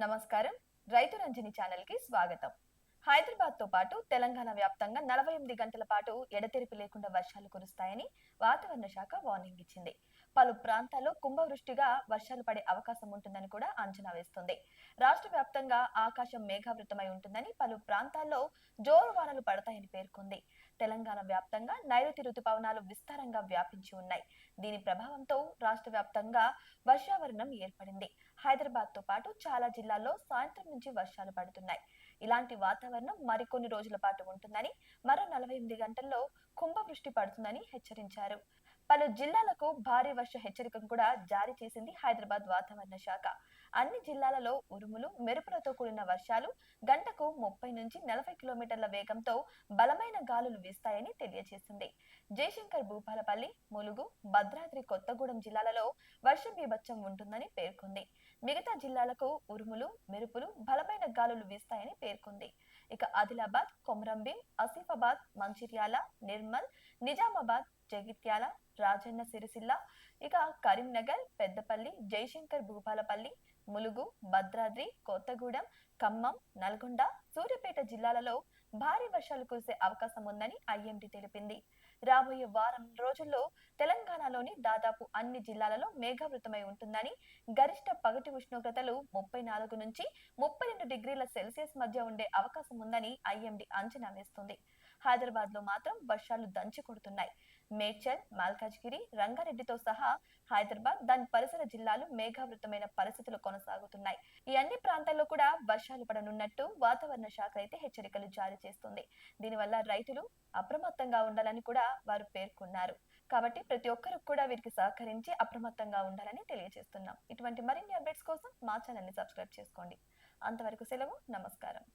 నమస్కారం. రైతు రంజని ఛానల్ కి స్వాగతం. హైదరాబాద్ తో పాటు తెలంగాణ వ్యాప్తంగా 48 గంటల పాటు ఎడతెరిపి లేకుండా వర్షాలు కురుస్తాయని వాతావరణ శాఖ వార్నింగ్ ఇచ్చింది. పలు ప్రాంతాల్లో కుంభవృష్టిగా వర్షాలు పడే అవకాశం ఉంటుందని కూడా అంచనా వేస్తుంది. రాష్ట్ర వ్యాప్తంగా ఆకాశం మేఘావృతమై ఉంటుందని, పలు ప్రాంతాల్లో జోరు వానలు పడతాయని పేర్కొంది. తెలంగాణ వ్యాప్తంగా నైరుతి రుతుపవనాలు విస్తారంగా వ్యాపించి ఉన్నాయి. దీని ప్రభావంతో రాష్ట్ర వ్యాప్తంగా వర్షావరణం ఏర్పడింది. హైదరాబాద్ తో పాటు చాలా జిల్లాల్లో సాయంత్రం నుంచి వర్షాలు పడుతున్నాయి. ఇలాంటి వాతావరణం మరికొన్ని రోజుల పాటు ఉంటుందని, మరో 48 గంటల్లో కుంభవృష్టి పడుతుందని హెచ్చరించారు. పలు జిల్లాలకు భారీ వర్ష హెచ్చరికను కూడా జారీ చేసింది హైదరాబాద్ వాతావరణ శాఖ. అన్ని జిల్లాలలో ఉరుములు, మెరుపులతో కూడిన వర్షాలు గంటకు 30 నుంచి 40 కిలోమీటర్ల వేగంతో బలమైన గాలులు వీస్తాయని తెలియజేసింది. జయశంకర్ భూపాలపల్లి, ములుగు, భద్రాద్రి కొత్తగూడెం జిల్లాలలో వర్షం బీభత్సం ఉంటుందని పేర్కొంది. మిగతా జిల్లాలకు ఉరుములు, మెరుపులు, బలమైన గాలులు వీస్తాయని పేర్కొంది. ఇక ఆదిలాబాద్, కొమరంభీం, ఆసిఫాబాద్, మంచిర్యాల, నిర్మల్, నిజామాబాద్, జగిత్యాల, రాజన్న సిరిసిల్ల, ఇక కరీంనగర్, పెద్దపల్లి, జయశంకర్ భూపాలపల్లి, ములుగు, భద్రాద్రి కొత్తగూడెం, ఖమ్మం, నల్గొండ, సూర్యాపేట జిల్లాలలో భారీ వర్షాలు కురిసే అవకాశం ఉందని ఐఎండీ తెలిపింది. రాబోయే వారం రోజుల్లో తెలంగాణలోని దాదాపు అన్ని జిల్లాలలో మేఘావృతమై ఉంటుందని, గరిష్ట పగటి ఉష్ణోగ్రతలు 34 నుంచి 32 డిగ్రీల సెల్సియస్ మధ్య ఉండే అవకాశం ఉందని ఐఎండీ అంచనా వేస్తుంది. హైదరాబాద్ లో మాత్రం వర్షాలు దంచి కొడుతున్నాయి. మేడ్చల్, మల్కాజ్గిరి, రంగారెడ్డితో సహా హైదరాబాద్, దాని పరిసర జిల్లాలు మేఘావృతమైన పరిస్థితులు కొనసాగుతున్నాయి. ఈ అన్ని ప్రాంతాల్లో కూడా వర్షాలు పడనున్నట్టు వాతావరణ శాఖ అయితే హెచ్చరికలు జారీ చేస్తుంది. దీనివల్ల రైతులు అప్రమత్తంగా ఉండాలని కూడా వారు పేర్కొన్నారు. కాబట్టి ప్రతి ఒక్కరు కూడా వీరికి సహకరించి అప్రమత్తంగా ఉండాలని తెలియజేస్తున్నాం. ఇటువంటి మరిన్ని అప్డేట్స్ కోసం మా ఛానల్ ని సబ్స్క్రైబ్ చేసుకోండి. అంతవరకు సెలవు. నమస్కారం.